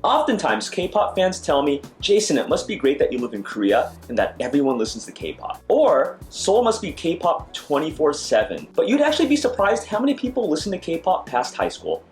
Oftentimes, K-pop fans tell me, Jason, it must be great that you live in Korea and that everyone listens to K-pop. Or, Seoul must be K-pop 24/7. But you'd actually be surprised how many people listen to K-pop past high school.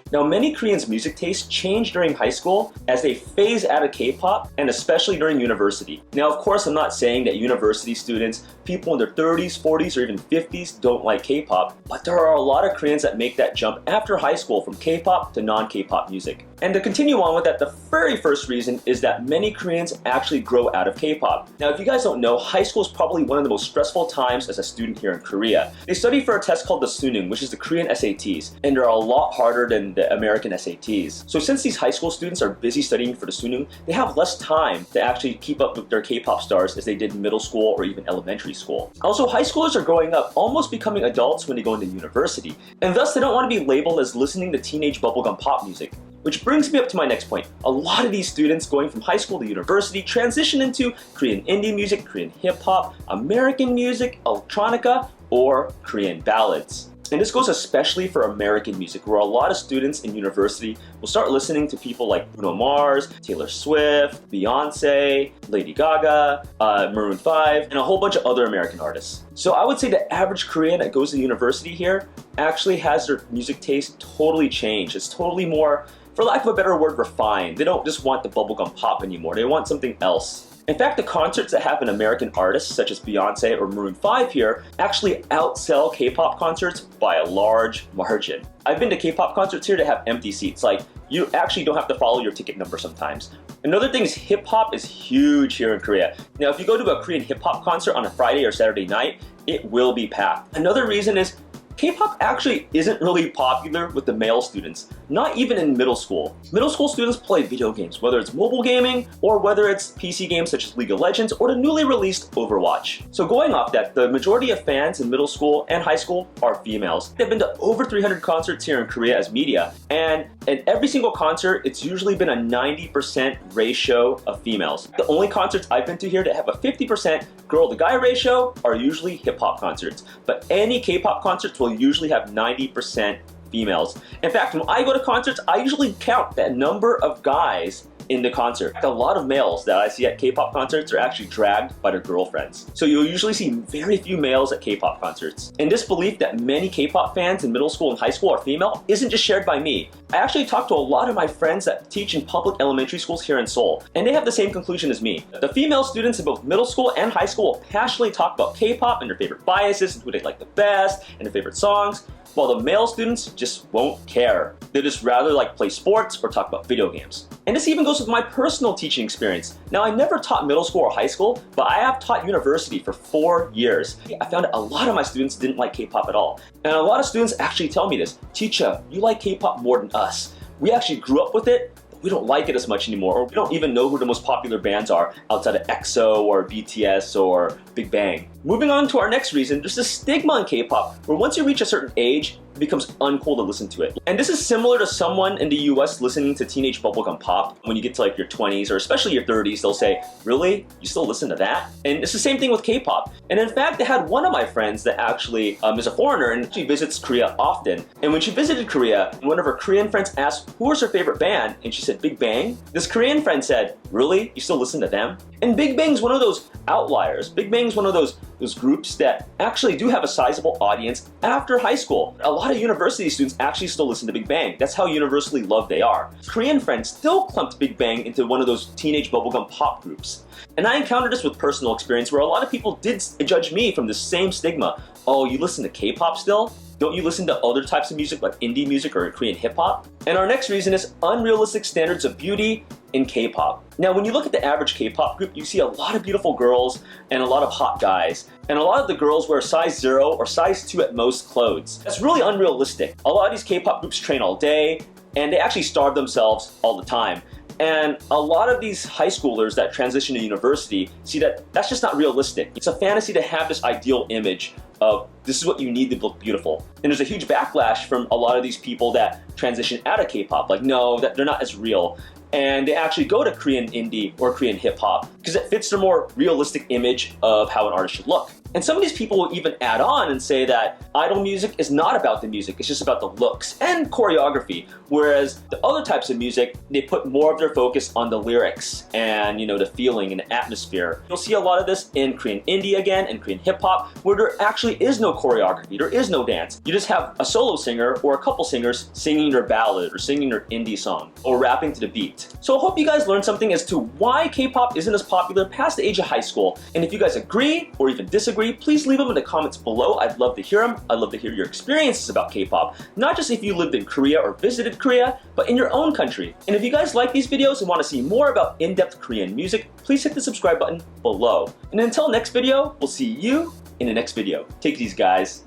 Now, many Koreans' music tastes change during high school as they phase out of K-pop, and especially during university. Now, of course, I'm not saying that university students, people in their 30s, 40s, or even 50s don't like K-pop, but there are a lot of Koreans that make that jump after high school from K-pop to non-K-pop music. And to continue on with that, the very first reason is that many Koreans actually grow out of K-pop. Now, if you guys don't know, high school is probably one of the most stressful times as a student here in Korea. They study for a test called the Suneung, which is the Korean SATs, and they're a lot harder than the American SATs. So since these high school students are busy studying for the Suneung, they have less time to actually keep up with their K-pop stars as they did in middle school or even elementary school. Also, high schoolers are growing up, almost becoming adults when they go into university, and thus they don't want to be labeled as listening to teenage bubblegum pop music. Which brings me up to my next point. A lot of these students going from high school to university transition into Korean indie music, Korean hip-hop, American music, electronica, or Korean ballads. And this goes especially for American music, where a lot of students in university will start listening to people like Bruno Mars, Taylor Swift, Beyonce, Lady Gaga, Maroon 5, and a whole bunch of other American artists. So I would say the average Korean that goes to university here actually has their music taste totally changed. It's totally more, for lack of a better word, refined. They don't just want the bubblegum pop anymore. They want something else. In fact, the concerts that have an American artist, such as Beyonce or Maroon 5 here, actually outsell K-pop concerts by a large margin. I've been to K-pop concerts here that have empty seats. Like, you actually don't have to follow your ticket number sometimes. Another thing is hip-hop is huge here in Korea. Now, if you go to a Korean hip-hop concert on a Friday or Saturday night, it will be packed. Another reason is K-pop actually isn't really popular with the male students, not even in middle school. Middle school students play video games, whether it's mobile gaming or whether it's PC games such as League of Legends or the newly released Overwatch. So going off that, the majority of fans in middle school and high school are females. They've been to over 300 concerts here in Korea as media, and in every single concert, it's usually been a 90% ratio of females. The only concerts I've been to here that have a 50% girl to guy ratio are usually hip-hop concerts, but any K-pop concerts will usually have 90% females. In fact, when I go to concerts, I usually count the number of guys in the concert. A lot of males that I see at K-pop concerts are actually dragged by their girlfriends. So you'll usually see very few males at K-pop concerts. And this belief that many K-pop fans in middle school and high school are female isn't just shared by me. I actually talked to a lot of my friends that teach in public elementary schools here in Seoul, and they have the same conclusion as me. The female students in both middle school and high school will passionately talk about K-pop and their favorite biases and who they like the best and their favorite songs, while the male students just won't care. They just rather like play sports or talk about video games. And this even goes with my personal teaching experience. Now, I never taught middle school or high school, but I have taught university for 4 years. I found that a lot of my students didn't like K-pop at all. And a lot of students actually tell me this, "Teacher, you like K-pop more than us. We actually grew up with it, but we don't like it as much anymore, or we don't even know who the most popular bands are outside of EXO or BTS or Big Bang." Moving on to our next reason, there's this stigma in K-pop where once you reach a certain age, it becomes uncool to listen to it. And this is similar to someone in the US listening to teenage bubblegum pop. When you get to like your 20s or especially your 30s, they'll say, "Really? You still listen to that?" And it's the same thing with K-pop. And in fact, I had one of my friends that actually is a foreigner and she visits Korea often. And when she visited Korea, one of her Korean friends asked who was her favorite band, and she said Big Bang. This Korean friend said, "Really? You still listen to them?" And Big Bang's one of those outliers. Big Bang's one of those groups that actually do have a sizable audience after high school. A lot of university students actually still listen to Big Bang. That's how universally loved they are. Korean friends still clumped Big Bang into one of those teenage bubblegum pop groups. And I encountered this with personal experience where a lot of people did judge me from the same stigma. "Oh, you listen to K-pop still? Don't you listen to other types of music like indie music or Korean hip-hop?" And our next reason is unrealistic standards of beauty in K-pop. Now, when you look at the average K-pop group, you see a lot of beautiful girls and a lot of hot guys. And a lot of the girls wear size 0 or size 2 at most clothes. That's really unrealistic. A lot of these K-pop groups train all day, and they actually starve themselves all the time. And a lot of these high schoolers that transition to university see that that's just not realistic. It's a fantasy to have this ideal image of this is what you need to look beautiful. And there's a huge backlash from a lot of these people that transition out of K-pop. Like, no, that they're not as real. And they actually go to Korean indie or Korean hip hop because it fits their more realistic image of how an artist should look. And some of these people will even add on and say that idol music is not about the music, it's just about the looks and choreography. Whereas the other types of music, they put more of their focus on the lyrics and the feeling and the atmosphere. You'll see a lot of this in Korean indie again and Korean hip hop, where there actually is no choreography, there is no dance. You just have a solo singer or a couple singers singing their ballad or singing their indie song or rapping to the beat. So I hope you guys learned something as to why K-pop isn't as popular past the age of high school. And if you guys agree or even disagree, please leave them in the comments below. I'd love to hear them. I'd love to hear your experiences about K-pop, not just if you lived in Korea or visited Korea, but in your own country. And if you guys like these videos and want to see more about in-depth Korean music, please hit the subscribe button below. And until next video, we'll see you in the next video. Take it easy, guys.